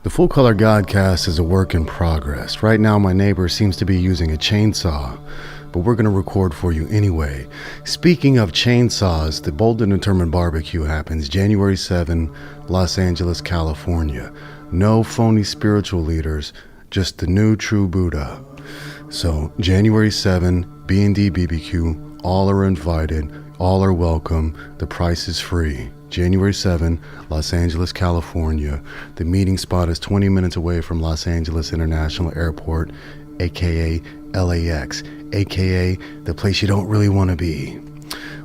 The Full Color Godcast is a work in progress. Right now, my neighbor seems to be using a chainsaw, but we're going to record for you anyway. Speaking of chainsaws, the Bold and Determined Barbecue happens January 7, Los Angeles, California. No phony spiritual leaders, just the new true Buddha. So, January 7, B&D BBQ, all are invited, all are welcome, the price is free. January 7, Los Angeles, California. The meeting spot is 20 minutes away from Los Angeles International Airport, aka LAX, aka the place you don't really want to be.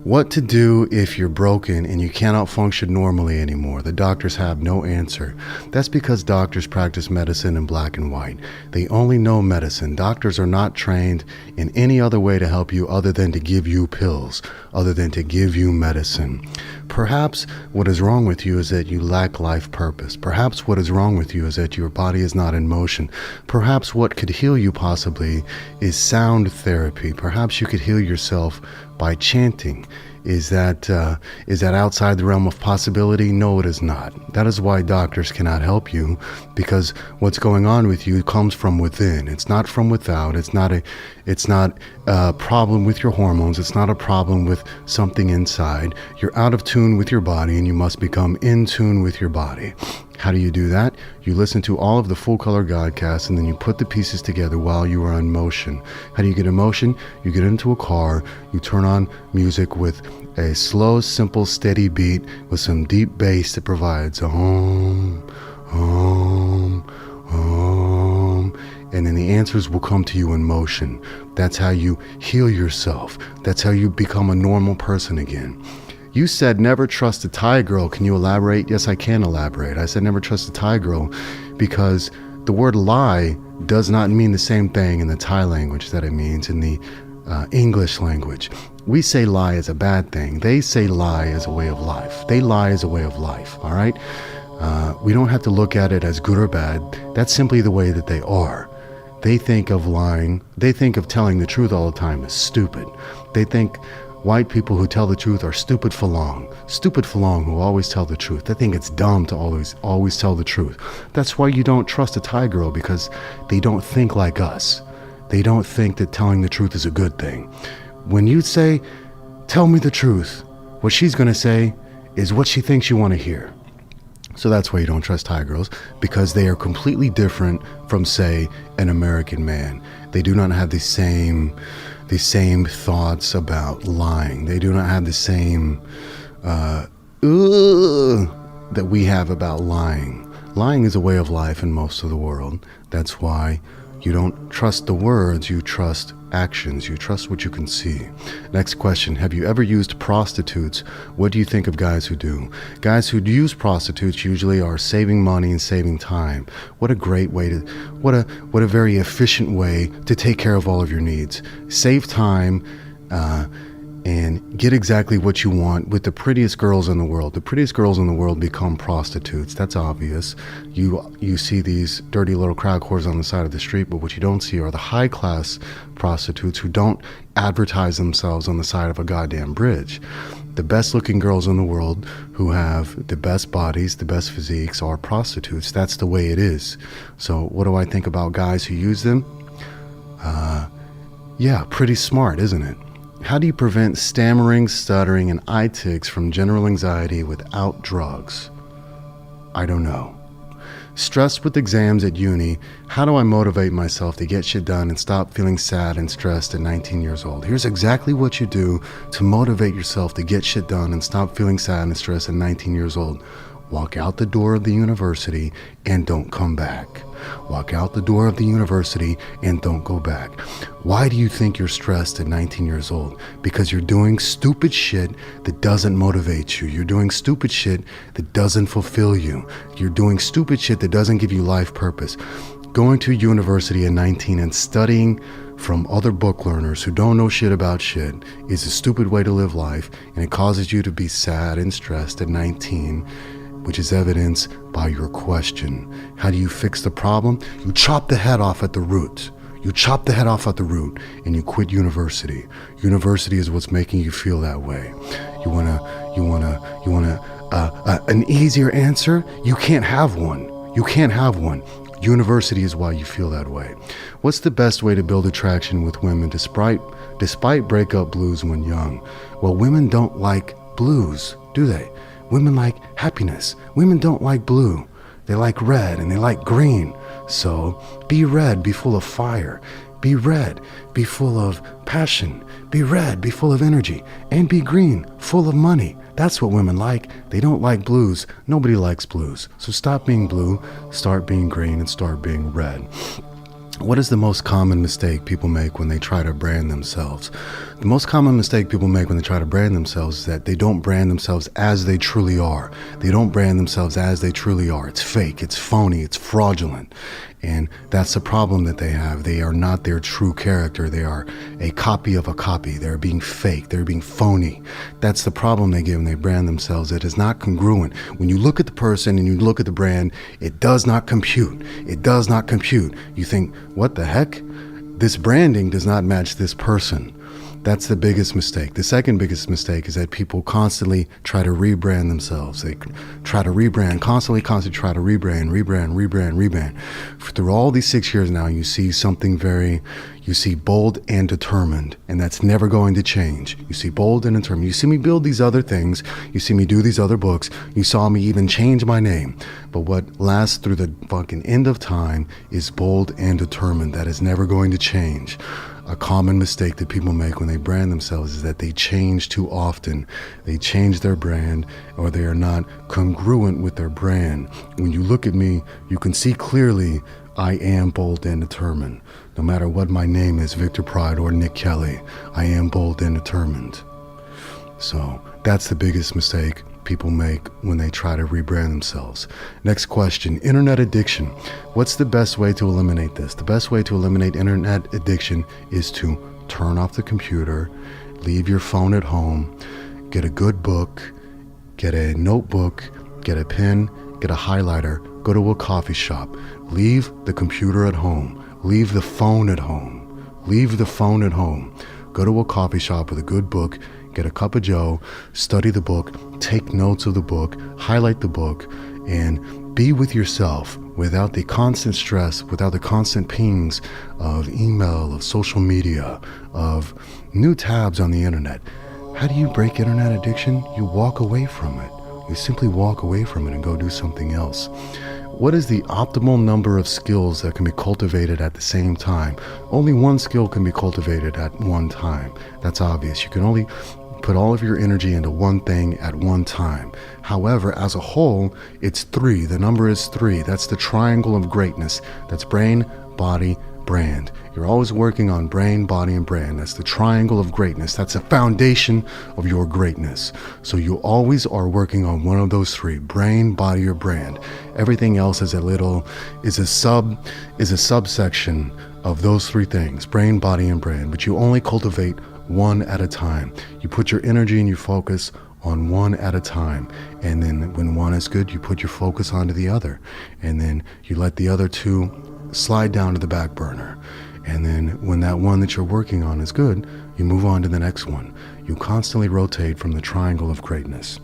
What to do if you're broken and you cannot function normally anymore? The doctors have no answer. That's because doctors practice medicine in black and white. They only know medicine. Doctors are not trained in any other way to help you other than to give you pills, other than to give you medicine. Perhaps what is wrong with you is that you lack life purpose. Perhaps what is wrong with you is that your body is not in motion. Perhaps what could heal you possibly is sound therapy. Perhaps you could heal yourself by chanting. Is that outside the realm of possibility? No, it is not. That is why doctors cannot help you, because what's going on with you comes from within. It's not from without. It's not a problem with your hormones. It's not a problem with something inside. You're out of tune with your body, and you must become in tune with your body. How do you do that? You listen to all of the Full Color Godcasts, and then you put the pieces together while you are in motion. How do you get in motion? You get into a car, you turn on music with a slow, simple, steady beat with some deep bass that provides a hum, and then the answers will come to you in motion. That's how you heal yourself. That's how you become a normal person again. You said never trust a Thai girl. Can you elaborate? Yes, I can elaborate. I said never trust a Thai girl because the word lie does not mean the same thing in the Thai language that it means in the English language. We say lie is a bad thing. They say lie is a way of life. They lie is a way of life, all right? We don't have to look at it as good or bad. That's simply the way that they are. They think of lying, they think of telling the truth all the time as stupid. They think white people who tell the truth are stupid Falun who always tell the truth. They think it's dumb to always tell the truth. That's why you don't trust a Thai girl, because they don't think like us. They don't think that telling the truth is a good thing. When you say, tell me the truth, what she's going to say is what she thinks you want to hear. So that's why you don't trust Thai girls, because they are completely different from, say, an American man. They do not have the same thoughts about lying. They do not have the same that we have about lying. Lying is a way of life in most of the world. That's why you don't trust the words, you trust actions. You trust what you can see. Next question. Have you ever used prostitutes? What do you think of guys who do? Guys who use prostitutes usually are saving money and saving time. What a great way to, what a very efficient way to take care of all of your needs. Save time, and get exactly what you want with the prettiest girls in the world. The prettiest girls in the world become prostitutes. That's obvious. You see these dirty little crack whores on the side of the street, but what you don't see are the high-class prostitutes who don't advertise themselves on the side of a goddamn bridge. The best-looking girls in the world who have the best bodies, the best physiques are prostitutes. That's the way it is. So what do I think about guys who use them? Yeah, pretty smart, isn't it? How do you prevent stammering, stuttering, and eye tics from general anxiety without drugs? I don't know. Stressed with exams at uni, how do I motivate myself to get shit done and stop feeling sad and stressed at 19 years old? Here's exactly what you do to motivate yourself to get shit done and stop feeling sad and stressed at 19 years old. Walk out the door of the university and don't come back. Walk out the door of the university and don't go back. Why do you think you're stressed at 19 years old? Because you're doing stupid shit that doesn't motivate you. You're doing stupid shit that doesn't fulfill you. You're doing stupid shit that doesn't give you life purpose. Going to university at 19 and studying from other book learners who don't know shit about shit is a stupid way to live life, and it causes you to be sad and stressed at 19, which is evidenced by your question. How do you fix the problem? You chop the head off at the root. You chop the head off at the root and you quit university. University is what's making you feel that way. You wanna an easier answer? You can't have one. You can't have one. University is why you feel that way. What's the best way to build attraction with women despite breakup blues when young? Well, women don't like blues, do they? Women like happiness. Women don't like blue. They like red and they like green. So be red, be full of fire. Be red, be full of passion. Be red, be full of energy. And be green, full of money. That's what women like. They don't like blues. Nobody likes blues. So stop being blue, start being green, and start being red. What is the most common mistake people make when they try to brand themselves? The most common mistake people make when they try to brand themselves is that they don't brand themselves as they truly are. They don't brand themselves as they truly are. It's fake, it's phony, it's fraudulent. And that's the problem that they have. They are not their true character. They are a copy of a copy. They're being fake. They're being phony. That's the problem they get when they brand themselves. It is not congruent. When you look at the person and you look at the brand, it does not compute. It does not compute. You think, what the heck? This branding does not match this person. That's the biggest mistake. The second biggest mistake is that people constantly try to rebrand themselves. They try to rebrand, constantly try to rebrand. Through all these 6 years now, you see bold and determined, and that's never going to change. You see bold and determined. You see me build these other things. You see me do these other books. You saw me even change my name. But what lasts through the fucking end of time is bold and determined. That is never going to change. A common mistake that people make when they brand themselves is that they change too often. They change their brand, or they are not congruent with their brand. When you look at me, you can see clearly I am bold and determined. No matter what my name is, Victor Pride or Nick Kelly, I am bold and determined. So that's the biggest mistake people make when they try to rebrand themselves. Next question, internet addiction. What's the best way to eliminate this? The best way to eliminate internet addiction is to turn off the computer, leave your phone at home, get a good book, get a notebook, get a pen, get a highlighter, go to a coffee shop, leave the computer at home, leave the phone at home, leave the phone at home, go to a coffee shop with a good book, get a cup of joe, study the book, take notes of the book, highlight the book, and be with yourself without the constant stress, without the constant pings of email, of social media, of new tabs on the internet. How do you break internet addiction? You walk away from it. You simply walk away from it and go do something else. What is the optimal number of skills that can be cultivated at the same time? Only one skill can be cultivated at one time. That's obvious. You can only put all of your energy into one thing at one time. However, as a whole, it's 3. The number is 3. That's the triangle of greatness. That's brain, body, brand. You're always working on brain, body, and brand. That's the triangle of greatness. That's the foundation of your greatness. So you always are working on one of those 3, brain, body, or brand. Everything else is a subsection of those 3 things, brain, body, and brand. But you only cultivate one at a time. You put your energy and you focus on one at a time. And then when one is good, you put your focus onto the other. And then you let the other 2 slide down to the back burner. And then when that one that you're working on is good, you move on to the next one. You constantly rotate from the triangle of greatness.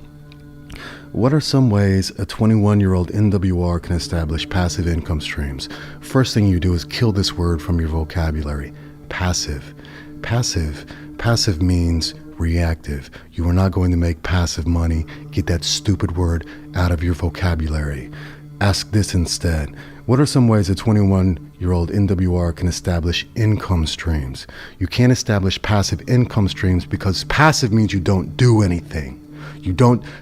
What are some ways a 21-year-old NWR can establish passive income streams? First thing you do is kill this word from your vocabulary. Passive. Passive means reactive. You are not going to make passive money. Get that stupid word out of your vocabulary. Ask this instead. What are some ways a 21-year-old NWR can establish income streams? You can't establish passive income streams because passive means you don't do anything.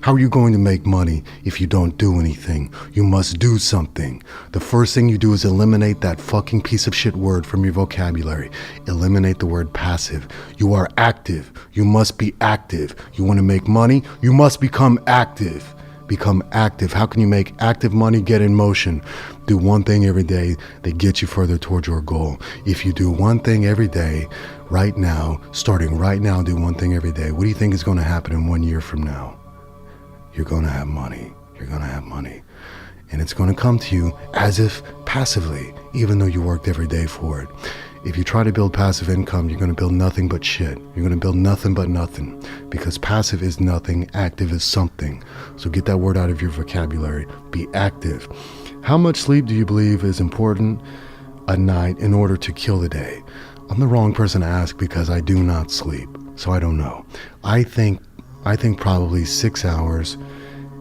How are you going to make money if you don't do anything? You must do something. The first thing you do is eliminate that fucking piece of shit word from your vocabulary. Eliminate the word passive. You are active. You must be active. You want to make money? You must become active. Become active. How can you make active money? Get in motion. Do one thing every day that gets you further towards your goal. If you do one thing every day, right now, starting right now, do one thing every day. What do you think is going to happen in 1 year from now? You're going to have money. You're going to have money. And it's going to come to you as if passively, even though you worked every day for it. If you try to build passive income, you're going to build nothing but shit. You're going to build nothing but nothing, because passive is nothing, active is something. So get that word out of your vocabulary. Be active. How much sleep do you believe is important a night in order to kill the day? I'm the wrong person to ask because I do not sleep, so I don't know. I think probably 6 hours.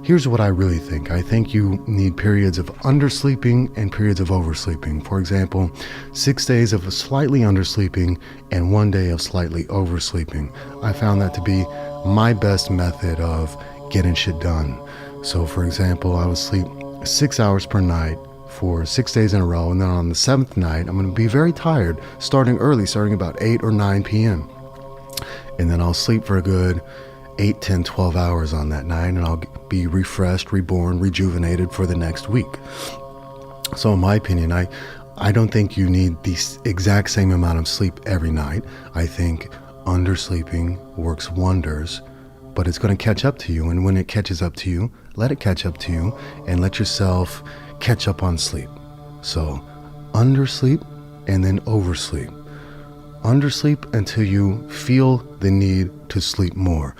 Here's what I really think. I think you need periods of undersleeping and periods of oversleeping. For example, 6 days of slightly undersleeping and 1 day of slightly oversleeping. I found that to be my best method of getting shit done. So for example, I would sleep 6 hours per night for 6 days in a row, and then on the 7th night, I'm going to be very tired, starting early, starting about 8 or 9 p.m. And then I'll sleep for a good 8, 10, 12 hours on that night, and I'll be refreshed, reborn, rejuvenated for the next week. So in my opinion, I don't think you need the exact same amount of sleep every night. I think undersleeping works wonders, but it's going to catch up to you. And when it catches up to you, let it catch up to you and let yourself catch up on sleep. So undersleep and then oversleep. Undersleep until you feel the need to sleep more.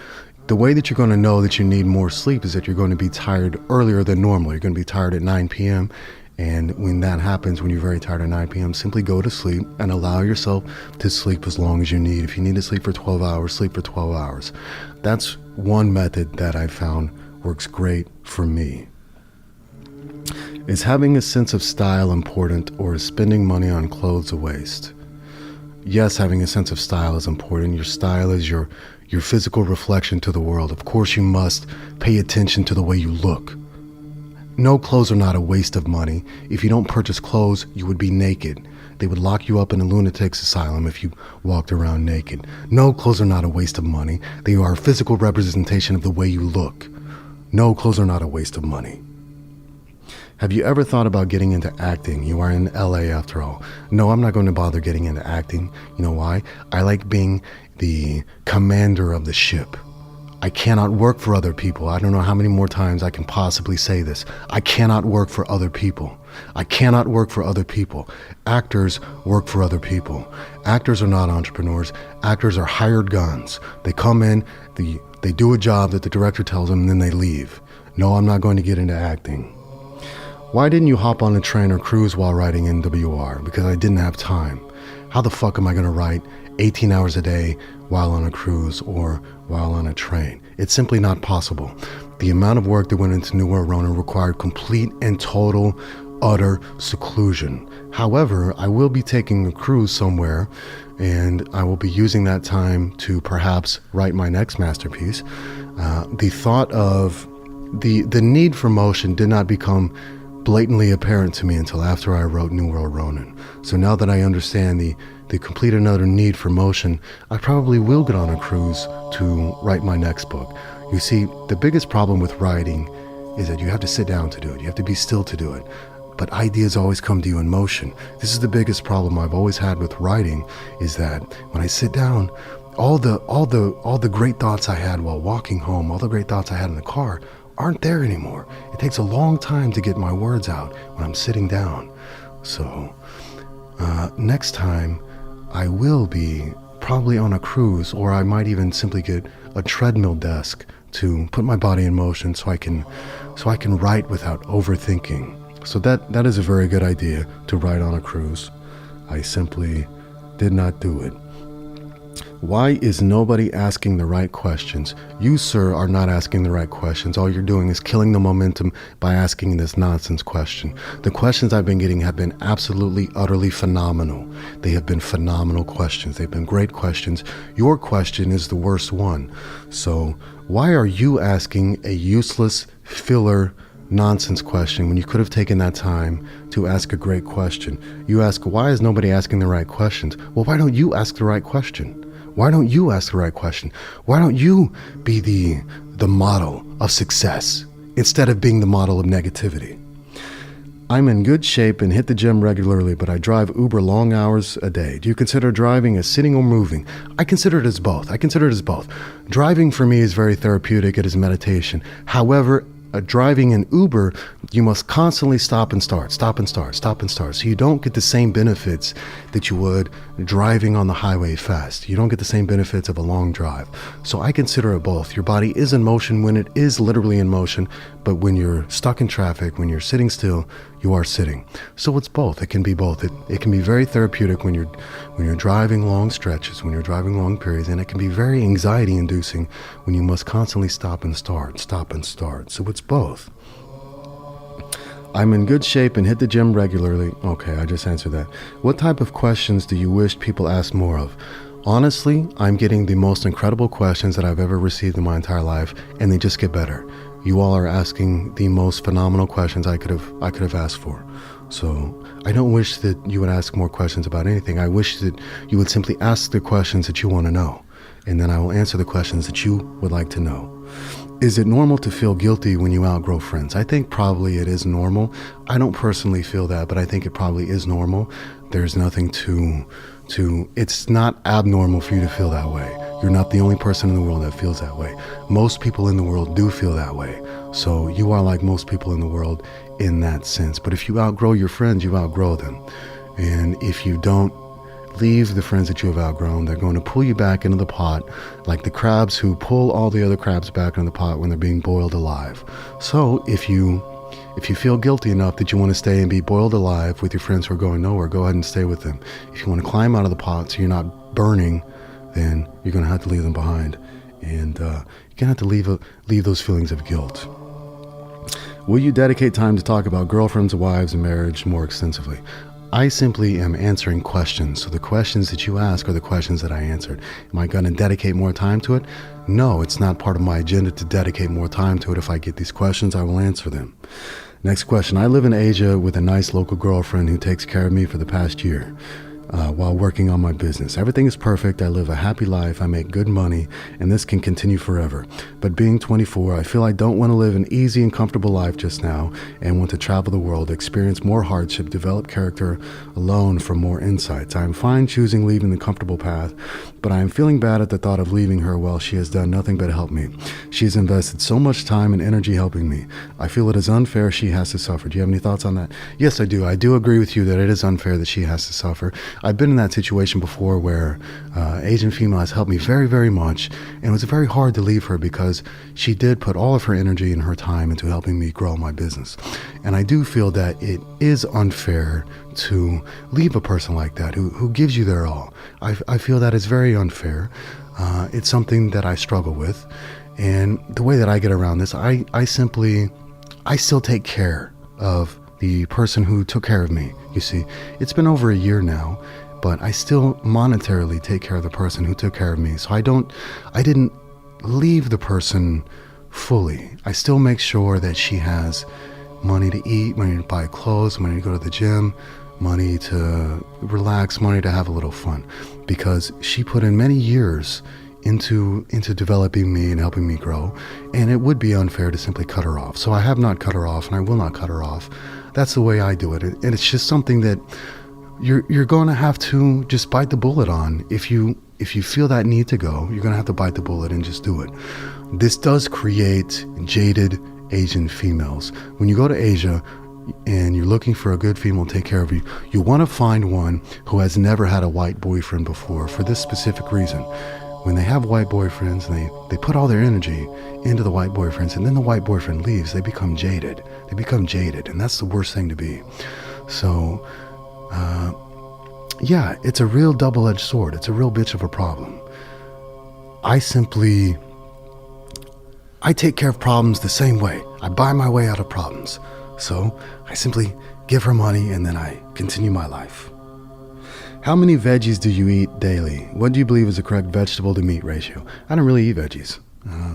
The way that you're going to know that you need more sleep is that you're going to be tired earlier than normal. You're going to be tired at 9 p.m. And when that happens, when you're very tired at 9 p.m., simply go to sleep and allow yourself to sleep as long as you need. If you need to sleep for 12 hours, sleep for 12 hours. That's one method that I found works great for me. Is having a sense of style important, or is spending money on clothes a waste? Yes, having a sense of style is important. Your style is your physical reflection to the world. Of course, you must pay attention to the way you look. No, clothes are not a waste of money. If you don't purchase clothes, you would be naked. They would lock you up in a lunatic's asylum if you walked around naked. No, clothes are not a waste of money. They are a physical representation of the way you look. No, clothes are not a waste of money. Have you ever thought about getting into acting? You are in LA after all. No, I'm not going to bother getting into acting. You know why? I like being the commander of the ship. I cannot work for other people. I don't know how many more times I can possibly say this. I cannot work for other people. I cannot work for other people. Actors work for other people. Actors are not entrepreneurs. Actors are hired guns. They come in, they do a job that the director tells them, and then they leave. No, I'm not going to get into acting. Why didn't you hop on a train or cruise while writing NWR? Because I didn't have time. How the fuck am I going to write 18 hours a day while on a cruise or while on a train? It's simply not possible. The amount of work that went into New World Ronin required complete and total, utter seclusion. However, I will be taking a cruise somewhere, and I will be using that time to perhaps write my next masterpiece. The thought of the need for motion did not become blatantly apparent to me until after I wrote New World Ronin. So now that I understand the complete and utter need for motion, I probably will get on a cruise to write my next book. You see, the biggest problem with writing is that you have to sit down to do it. You have to be still to do it. But ideas always come to you in motion. This is the biggest problem I've always had with writing, is that when I sit down, all the great thoughts I had while walking home, all the great thoughts I had in the car aren't there anymore. It takes a long time to get my words out when I'm sitting down. So next time I will be probably on a cruise, or I might even simply get a treadmill desk to put my body in motion so I can write without overthinking. So that is a very good idea, to write on a cruise. I simply did not do it. Why is nobody asking the right questions? You, sir, are not asking the right questions. All you're doing is killing the momentum by asking this nonsense question. The questions I've been getting have been absolutely, utterly phenomenal. They have been phenomenal questions. They've been great questions. Your question is the worst one. So why are you asking a useless, filler, nonsense question when you could have taken that time to ask a great question? You ask, why is nobody asking the right questions? Well, why don't you ask the right question? Why don't you ask the right question? Why don't you be the model of success instead of being the model of negativity? I'm in good shape and hit the gym regularly, but I drive Uber long hours a day. Do you consider driving as sitting or moving? I consider it as both. Driving for me is very therapeutic. It is meditation. However, driving an Uber, you must constantly stop and start. So you don't get the same benefits that you would driving on the highway fast. You don't get the same benefits of a long drive. So I consider it both. Your body is in motion when it is literally in motion, but when you're stuck in traffic, when you're sitting still, you are sitting. So it's both. It can be both. It can be very therapeutic when you're driving long stretches, when you're driving long periods, and it can be very anxiety inducing when you must constantly stop and start. So it's both. I'm in good shape and hit the gym regularly. Okay, I just answered that. What type of questions do you wish people asked more of? Honestly, I'm getting the most incredible questions that I've ever received in my entire life, and they just get better. You all are asking the most phenomenal questions I could have asked for. So I don't wish that you would ask more questions about anything. I wish that you would simply ask the questions that you want to know, and then I will answer the questions that you would like to know. Is it normal to feel guilty when you outgrow friends? I think probably it is normal. I don't personally feel that, but I think it probably is normal. There's nothing it's not abnormal for you to feel that way. You're not the only person in the world that feels that way. Most people in the world do feel that way. So you are like most people in the world in that sense. But if you outgrow your friends, you outgrow them. And if you don't leave the friends that you have outgrown, they're going to pull you back into the pot like the crabs who pull all the other crabs back into the pot when they're being boiled alive. So if you feel guilty enough that you want to stay and be boiled alive with your friends who are going nowhere, go ahead and stay with them. If you want to climb out of the pot so you're not burning, then you're going to have to leave them behind. And you're going to have to leave those feelings of guilt. Will you dedicate time to talk about girlfriends, wives, and marriage more extensively? I simply am answering questions. So the questions that you ask are the questions that I answered. Am I going to dedicate more time to it? No, it's not part of my agenda to dedicate more time to it. If I get these questions, I will answer them. Next question. I live in Asia with a nice local girlfriend who takes care of me for the past year while working on my business. Everything is perfect. I live a happy life. I make good money, and this can continue forever. But being 24, I feel I don't want to live an easy and comfortable life just now and want to travel the world, experience more hardship, develop character alone for more insights. I am fine choosing leaving the comfortable path, but I am feeling bad at the thought of leaving her while she has done nothing but help me. She has invested so much time and energy helping me. I feel it is unfair she has to suffer. Do you have any thoughts on that? Yes, I do. I do agree with you that it is unfair that she has to suffer. I've been in that situation before where Asian female has helped me very, very much, and it was very hard to leave her because she did put all of her energy and her time into helping me grow my business. And I do feel that it is unfair to leave a person like that who gives you their all. I feel that is very unfair. It's something that I struggle with, and the way that I get around this, I still take care of the person who took care of me. You see, it's been over a year now, but I still monetarily take care of the person who took care of me. So I didn't leave the person fully. I still make sure that she has money to eat, money to buy clothes, money to go to the gym, money to relax, money to have a little fun, because she put in many years into developing me and helping me grow, and it would be unfair to simply cut her off. So I have not cut her off, and I will not cut her off. That's the way I do it, and it's just something that you're going to have to just bite the bullet on. If you feel that need to go, you're going to have to bite the bullet and just do it. This does create jaded Asian females. When you go to Asia and you're looking for a good female to take care of you, you want to find one who has never had a white boyfriend before, for this specific reason. When they have white boyfriends and they put all their energy into the white boyfriends, and then the white boyfriend leaves, they become jaded. And that's the worst thing to be. So, yeah, it's a real double-edged sword. It's a real bitch of a problem. I take care of problems the same way. I buy my way out of problems. So I simply give her money and then I continue my life. How many veggies do you eat daily? What do you believe is the correct vegetable to meat ratio? I don't really eat veggies,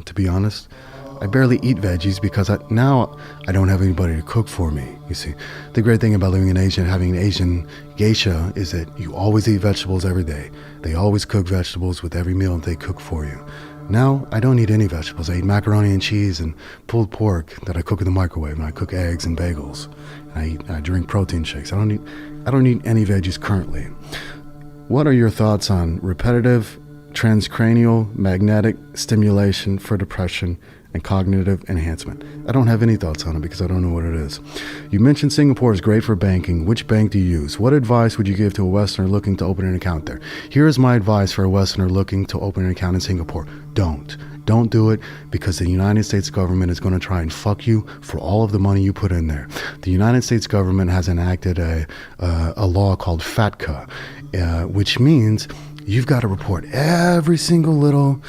to be honest. I barely eat veggies because now I don't have anybody to cook for me. You see, the great thing about living in Asia and having an Asian geisha is that you always eat vegetables every day. They always cook vegetables with every meal that they cook for you. Now I don't eat any vegetables. I eat macaroni and cheese and pulled pork that I cook in the microwave, and I cook eggs and bagels. I drink protein shakes. I don't eat any veggies currently. What are your thoughts on repetitive transcranial magnetic stimulation for depression and cognitive enhancement? I don't have any thoughts on it because I don't know what it is. You mentioned Singapore is great for banking. Which bank do you use? What advice would you give to a Westerner looking to open an account there? Here is my advice for a Westerner looking to open an account in Singapore. Don't Don't do it, because the United States government is going to try and fuck you for all of the money you put in there. The United States government has enacted a law called FATCA, which means you've got to report every single little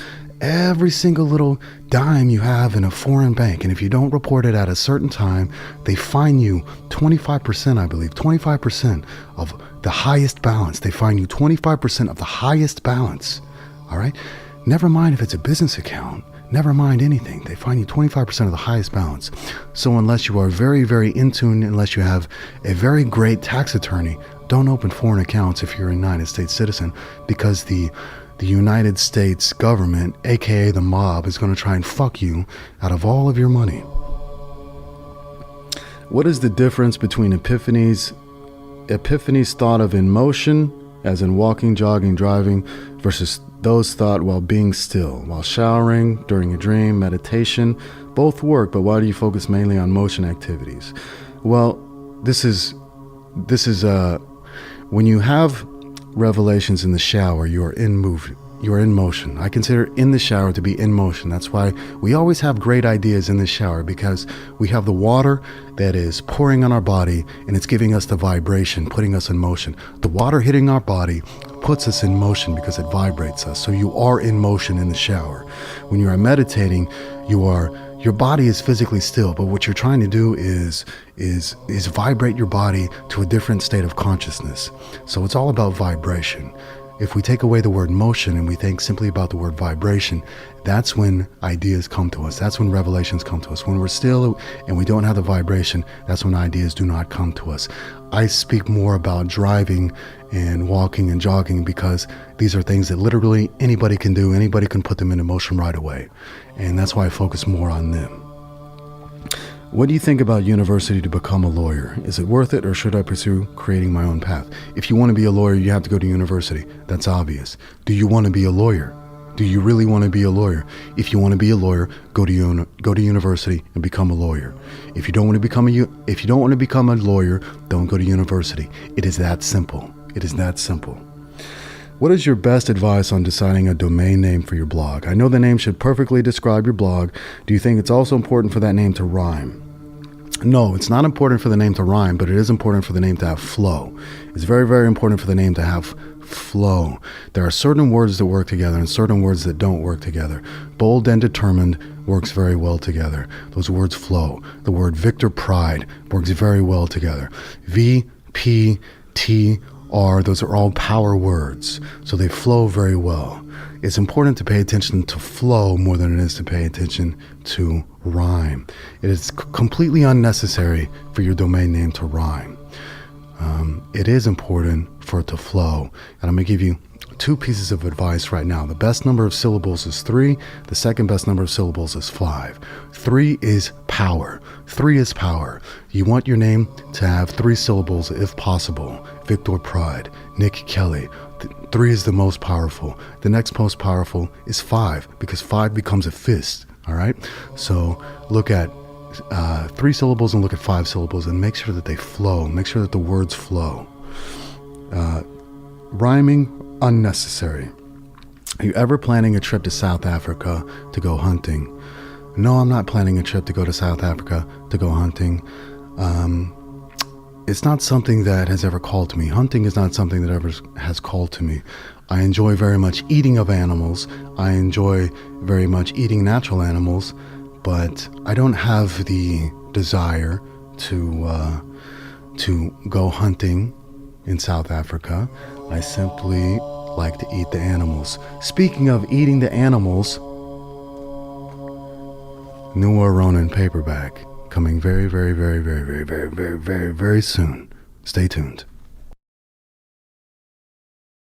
dime you have in a foreign bank. And if you don't report it at a certain time, they fine you 25%, I believe, 25% of the highest balance. They fine you 25% of the highest balance. All right? Never mind if it's a business account. Never mind anything. They fine you 25% of the highest balance. So unless you are very, very in tune, unless you have a very great tax attorney, don't open foreign accounts if you're a United States citizen, because the United States government, aka the mob, is going to try and fuck you out of all of your money. What is the difference between epiphanies thought of in motion, as in walking, jogging, driving, versus those thought while being still, while showering, during a dream, meditation? Both work, but why do you focus mainly on motion activities? Well, this is when you have revelations in the shower, you're in motion. I consider in the shower to be in motion. That's why we always have great ideas in the shower, because we have the water that is pouring on our body and it's giving us the vibration, putting us in motion. The water hitting our body puts us in motion because it vibrates us. So you are in motion in the shower. When you are meditating, your body is physically still, but what you're trying to do is vibrate your body to a different state of consciousness. So it's all about vibration. If we take away the word motion and we think simply about the word vibration, that's when ideas come to us. That's when revelations come to us. When we're still and we don't have the vibration, that's when ideas do not come to us. I speak more about driving and walking and jogging because these are things that literally anybody can do. Anybody can put them into motion right away. And that's why I focus more on them. What do you think about university to become a lawyer? Is it worth it, or should I pursue creating my own path? If you want to be a lawyer, you have to go to university. That's obvious. Do you want to be a lawyer? Do you really want to be a lawyer? If you want to be a lawyer, go to university and become a lawyer. If you don't want to become a lawyer, don't go to university. It is that simple. It is that simple. What is your best advice on deciding a domain name for your blog? I know the name should perfectly describe your blog. Do you think it's also important for that name to rhyme? No, it's not important for the name to rhyme, but it is important for the name to have flow. It's very, very important for the name to have flow. There are certain words that work together and certain words that don't work together. Bold and determined works very well together. Those words flow. The word Victor Pride works very well together. V, P, T, R, those are all power words, so they flow very well. It's important to pay attention to flow more than it is to pay attention to rhyme. It is completely unnecessary for your domain name to rhyme. It is important for it to flow. And I'm going to give you two pieces of advice right now. The best number of syllables is 3. The second best number of syllables is 5. 3 is power. 3 is power. You want your name to have 3 syllables if possible. Victor Pride, Nick Kelly. 3 is the most powerful. The next most powerful is 5, because 5 becomes a fist. All right. So look at 3 syllables and look at 5 syllables and make sure that they flow. Make sure that the words flow. Rhyming, unnecessary. Are you ever planning a trip to South Africa to go hunting? No, I'm not planning a trip to go to South Africa to go hunting. It's not something that has ever called to me. Hunting is not something that ever has called to me. I enjoy very much eating of animals. I enjoy very much eating natural animals, but I don't have the desire to go hunting in South Africa. I simply like to eat the animals. Speaking of eating the animals, Noah Ronan paperback coming very, very, very, very, very, very, very, very, very soon. Stay tuned.